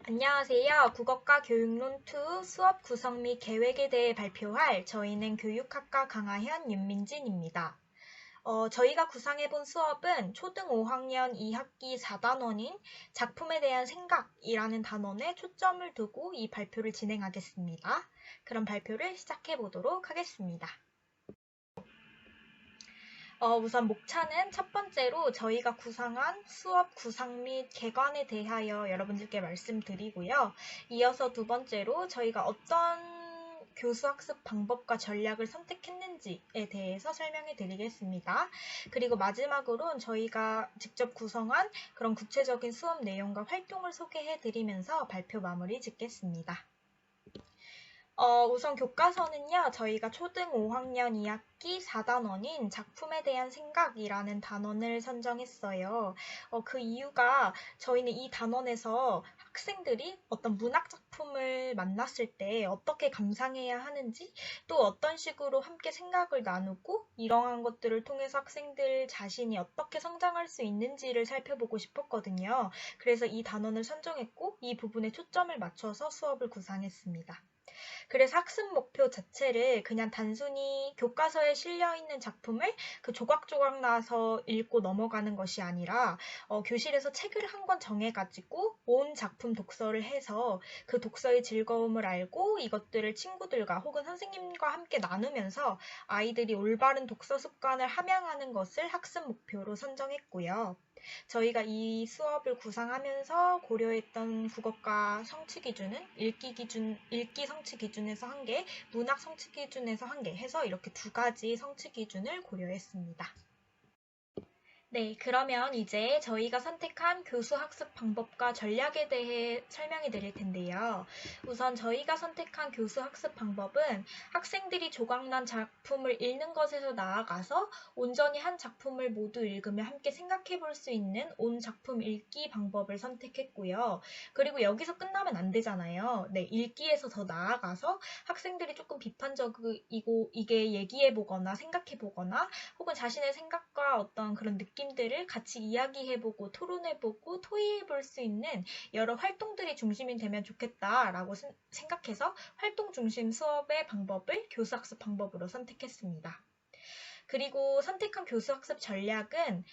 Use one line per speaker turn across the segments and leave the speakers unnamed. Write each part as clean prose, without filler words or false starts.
안녕하세요. 국어과 교육론 2 수업 구성 및 계획에 대해 발표할 저희는 교육학과 강하현, 윤민진입니다. 저희가 구상해본 수업은 초등 5학년 2학기 4단원인 작품에 대한 생각이라는 단원에 초점을 두고 이 발표를 진행하겠습니다. 그럼 발표를 시작해 보도록 하겠습니다. 우선 목차는 첫 번째로 저희가 구상한 수업 구상 및 개관에 대하여 여러분들께 말씀드리고요. 이어서 두 번째로 저희가 어떤 교수학습 방법과 전략을 선택했는지에 대해서 설명해 드리겠습니다. 그리고 마지막으로는 저희가 직접 구성한 그런 구체적인 수업 내용과 활동을 소개해 드리면서 발표 마무리 짓겠습니다. 우선 교과서는요, 저희가 초등 5학년 2학기 4단원인 작품에 대한 생각이라는 단원을 선정했어요. 그 이유가 저희는 이 단원에서 학생들이 어떤 문학 작품을 만났을 때 어떻게 감상해야 하는지, 또 어떤 식으로 함께 생각을 나누고, 이러한 것들을 통해서 학생들 자신이 어떻게 성장할 수 있는지를 살펴보고 싶었거든요. 그래서 이 단원을 선정했고, 이 부분에 초점을 맞춰서 수업을 구상했습니다. 그래서 학습 목표 자체를 그냥 단순히 교과서에 실려있는 작품을 그 조각조각 나서 읽고 넘어가는 것이 아니라 교실에서 책을 한 권 정해가지고 온 작품 독서를 해서 그 독서의 즐거움을 알고 이것들을 친구들과 혹은 선생님과 함께 나누면서 아이들이 올바른 독서 습관을 함양하는 것을 학습 목표로 선정했고요. 저희가 이 수업을 구상하면서 고려했던 국어과 성취 기준은 읽기 성취 기준에서 한 개, 문학 성취 기준에서 한 개 해서 이렇게 두 가지 성취 기준을 고려했습니다. 네, 그러면 이제 저희가 선택한 교수 학습 방법과 전략에 대해 설명해 드릴 텐데요. 우선 저희가 선택한 교수 학습 방법은 학생들이 조각난 작품을 읽는 것에서 나아가서 온전히 한 작품을 모두 읽으며 함께 생각해 볼 수 있는 온 작품 읽기 방법을 선택했고요. 그리고 여기서 끝나면 안 되잖아요. 네, 읽기에서 더 나아가서 학생들이 조금 비판적이고 이게 얘기해 보거나 생각해 보거나 혹은 자신의 생각과 어떤 그런 느낌들을 같이 이야기해보고 토론해보고 토의해볼 수 있는 여러 활동들이 중심이 되면 좋겠다라고 생각해서 활동 중심 수업의 방법을 교수학습 방법으로 선택했습니다. 그리고 선택한 교수학습 전략은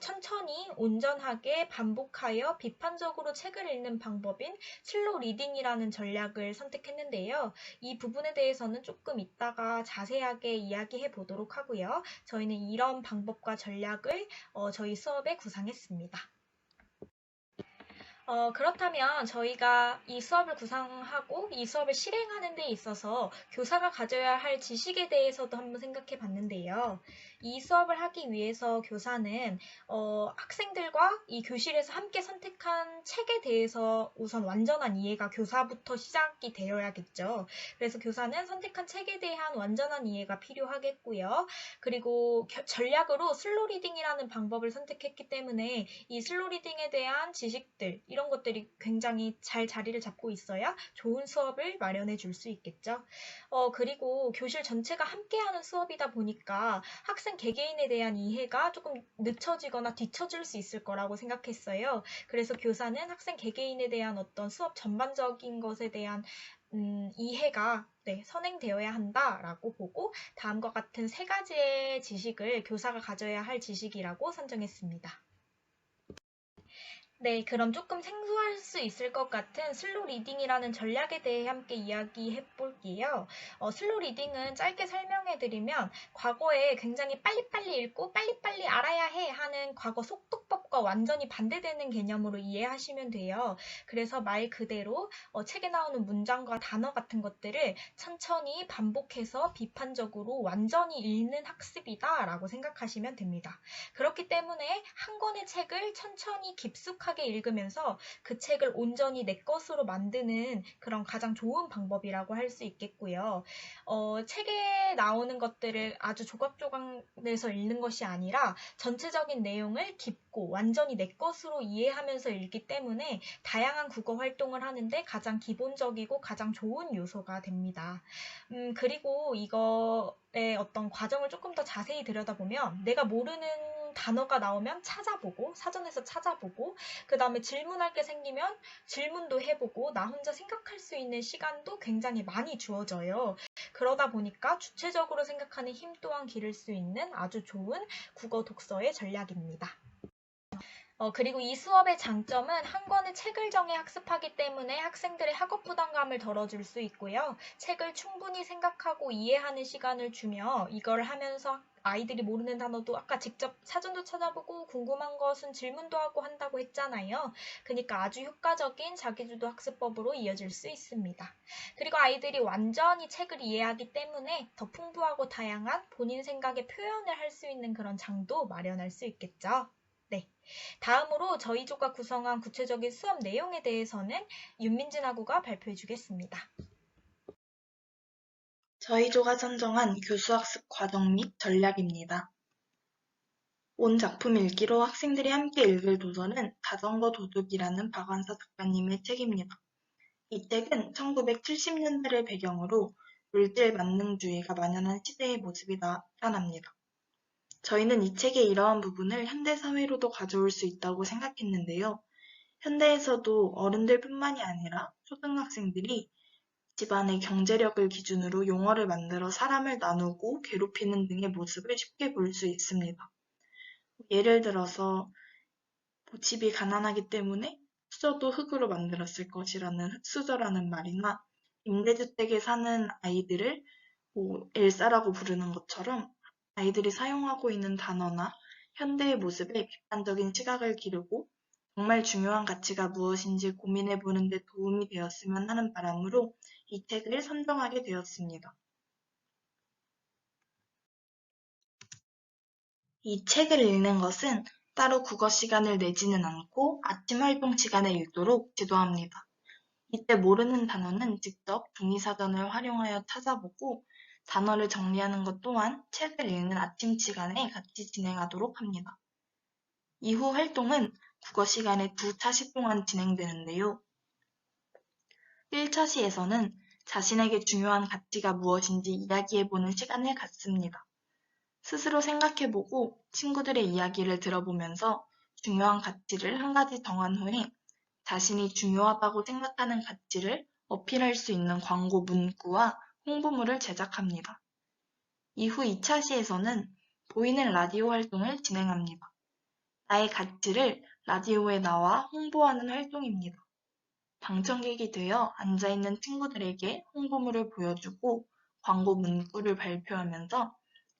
천천히 온전하게 반복하여 비판적으로 책을 읽는 방법인 슬로우 리딩이라는 전략을 선택했는데요. 이 부분에 대해서는 조금 이따가 자세하게 이야기해 보도록 하고요. 저희는 이런 방법과 전략을 저희 수업에 구상했습니다. 그렇다면 저희가 이 수업을 구상하고 이 수업을 실행하는 데 있어서 교사가 가져야 할 지식에 대해서도 한번 생각해 봤는데요. 이 수업을 하기 위해서 교사는 학생들과 이 교실에서 함께 선택한 책에 대해서 우선 완전한 이해가 교사부터 시작이 되어야겠죠. 그래서 교사는 선택한 책에 대한 완전한 이해가 필요하겠고요. 그리고 전략으로 슬로우 리딩이라는 방법을 선택했기 때문에 이 슬로우 리딩에 대한 지식들 이런 것들이 굉장히 잘 자리를 잡고 있어야 좋은 수업을 마련해 줄 수 있겠죠. 그리고 교실 전체가 함께하는 수업이다 보니까 학생 개개인에 대한 이해가 조금 늦춰지거나 뒤처질 수 있을 거라고 생각했어요. 그래서 교사는 학생 개개인에 대한 어떤 수업 전반적인 것에 대한 이해가 선행되어야 한다라고 보고 다음과 같은 세 가지의 지식을 교사가 가져야 할 지식이라고 선정했습니다. 네, 그럼 조금 생소할 수 있을 것 같은 슬로우 리딩이라는 전략에 대해 함께 이야기해 볼게요. 슬로우 리딩은 짧게 설명해 드리면 과거에 굉장히 빨리빨리 읽고 빨리빨리 알아야 해 하는 과거 속독법과 완전히 반대되는 개념으로 이해하시면 돼요. 그래서 말 그대로 책에 나오는 문장과 단어 같은 것들을 천천히 반복해서 비판적으로 완전히 읽는 학습이다라고 생각하시면 됩니다. 그렇기 때문에 한 권의 책을 천천히 깊숙하게 읽으면서 그 책을 온전히 내 것으로 만드는 그런 가장 좋은 방법이라고 할 수 있겠고요. 책에 나오는 것들을 아주 조각조각 내서 읽는 것이 아니라 전체적인 내용을 깊고 완전히 내 것으로 이해하면서 읽기 때문에 다양한 국어 활동을 하는데 가장 기본적이고 가장 좋은 요소가 됩니다. 그리고 이거의 어떤 과정을 조금 더 자세히 들여다보면 내가 모르는 새로운 단어가 나오면 찾아보고, 사전에서 찾아보고, 그 다음에 질문할 게 생기면 질문도 해보고, 나 혼자 생각할 수 있는 시간도 굉장히 많이 주어져요. 그러다 보니까 주체적으로 생각하는 힘 또한 기를 수 있는 아주 좋은 국어 독서의 전략입니다. 그리고 이 수업의 장점은 한 권의 책을 정해 학습하기 때문에 학생들의 학업 부담감을 덜어줄 수 있고요. 책을 충분히 생각하고 이해하는 시간을 주며 이걸 하면서 아이들이 모르는 단어도 아까 직접 사전도 찾아보고 궁금한 것은 질문도 하고 한다고 했잖아요. 그러니까 아주 효과적인 자기주도 학습법으로 이어질 수 있습니다. 그리고 아이들이 완전히 책을 이해하기 때문에 더 풍부하고 다양한 본인 생각의 표현을 할 수 있는 그런 장도 마련할 수 있겠죠. 네. 다음으로 저희 조가 구성한 구체적인 수업 내용에 대해서는 윤민진 학우가 발표해 주겠습니다.
저희 조가 선정한 교수학습 과정 및 전략입니다. 온 작품 읽기로 학생들이 함께 읽을 도서는 자전거 도둑이라는 박완서 작가님의 책입니다. 이 책은 1970년대를 배경으로 물질 만능주의가 만연한 시대의 모습이 나타납니다. 저희는 이 책의 이러한 부분을 현대사회로도 가져올 수 있다고 생각했는데요. 현대에서도 어른들뿐만이 아니라 초등학생들이 집안의 경제력을 기준으로 용어를 만들어 사람을 나누고 괴롭히는 등의 모습을 쉽게 볼 수 있습니다. 예를 들어서 집이 가난하기 때문에 수저도 흙으로 만들었을 것이라는 흙수저라는 말이나 임대주택에 사는 아이들을 엘사라고 부르는 것처럼 아이들이 사용하고 있는 단어나 현대의 모습에 비판적인 시각을 기르고 정말 중요한 가치가 무엇인지 고민해보는 데 도움이 되었으면 하는 바람으로 이 책을 선정하게 되었습니다. 이 책을 읽는 것은 따로 국어 시간을 내지는 않고 아침 활동 시간에 읽도록 지도합니다. 이때 모르는 단어는 직접 종이사전을 활용하여 찾아보고 단어를 정리하는 것 또한 책을 읽는 아침 시간에 같이 진행하도록 합니다. 이후 활동은 국어 시간에 2차시 동안 진행되는데요. 1차시에서는 자신에게 중요한 가치가 무엇인지 이야기해보는 시간을 갖습니다. 스스로 생각해보고 친구들의 이야기를 들어보면서 중요한 가치를 한 가지 정한 후에 자신이 중요하다고 생각하는 가치를 어필할 수 있는 광고 문구와 홍보물을 제작합니다. 이후 2차시에서는 보이는 라디오 활동을 진행합니다. 나의 가치를 라디오에 나와 홍보하는 활동입니다. 방청객이 되어 앉아있는 친구들에게 홍보물을 보여주고 광고 문구를 발표하면서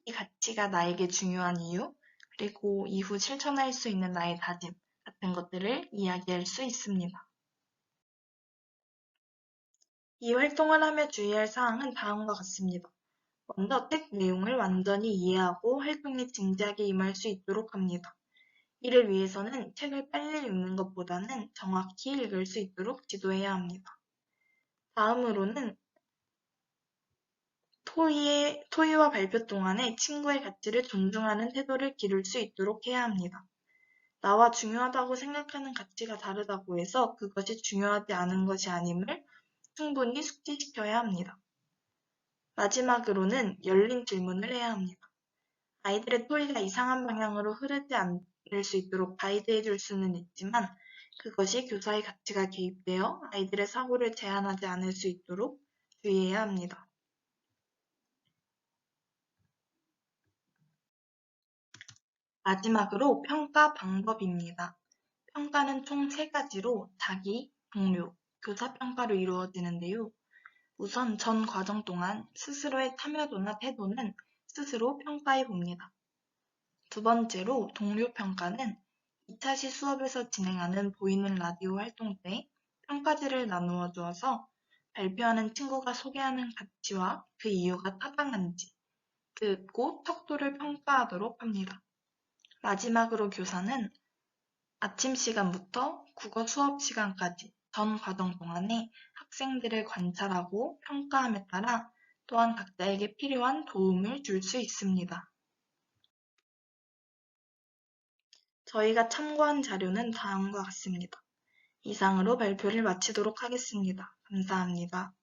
이 가치가 나에게 중요한 이유, 그리고 이후 실천할 수 있는 나의 다짐 같은 것들을 이야기할 수 있습니다. 이 활동을 하며 주의할 사항은 다음과 같습니다. 먼저 책 내용을 완전히 이해하고 활동에 진지하게 임할 수 있도록 합니다. 이를 위해서는 책을 빨리 읽는 것보다는 정확히 읽을 수 있도록 지도해야 합니다. 다음으로는 토의와 발표 동안에 친구의 가치를 존중하는 태도를 기를 수 있도록 해야 합니다. 나와 중요하다고 생각하는 가치가 다르다고 해서 그것이 중요하지 않은 것이 아님을 충분히 숙지시켜야 합니다. 마지막으로는 열린 질문을 해야 합니다. 아이들의 토의가 이상한 방향으로 흐르지 않을 수 있도록 가이드해 줄 수는 있지만 그것이 교사의 가치가 개입되어 아이들의 사고를 제한하지 않을 수 있도록 주의해야 합니다. 마지막으로 평가 방법입니다. 평가는 총 3가지로 자기, 동료, 교사 평가로 이루어지는데요. 우선 전 과정 동안 스스로의 참여도나 태도는 스스로 평가해 봅니다. 두 번째로 동료 평가는 2차시 수업에서 진행하는 보이는 라디오 활동 때 평가지를 나누어 주어서 발표하는 친구가 소개하는 가치와 그 이유가 타당한지 듣고 척도를 평가하도록 합니다. 마지막으로 교사는 아침 시간부터 국어 수업 시간까지 전 과정 동안에 학생들을 관찰하고 평가함에 따라 또한 각자에게 필요한 도움을 줄 수 있습니다. 저희가 참고한 자료는 다음과 같습니다. 이상으로 발표를 마치도록 하겠습니다. 감사합니다.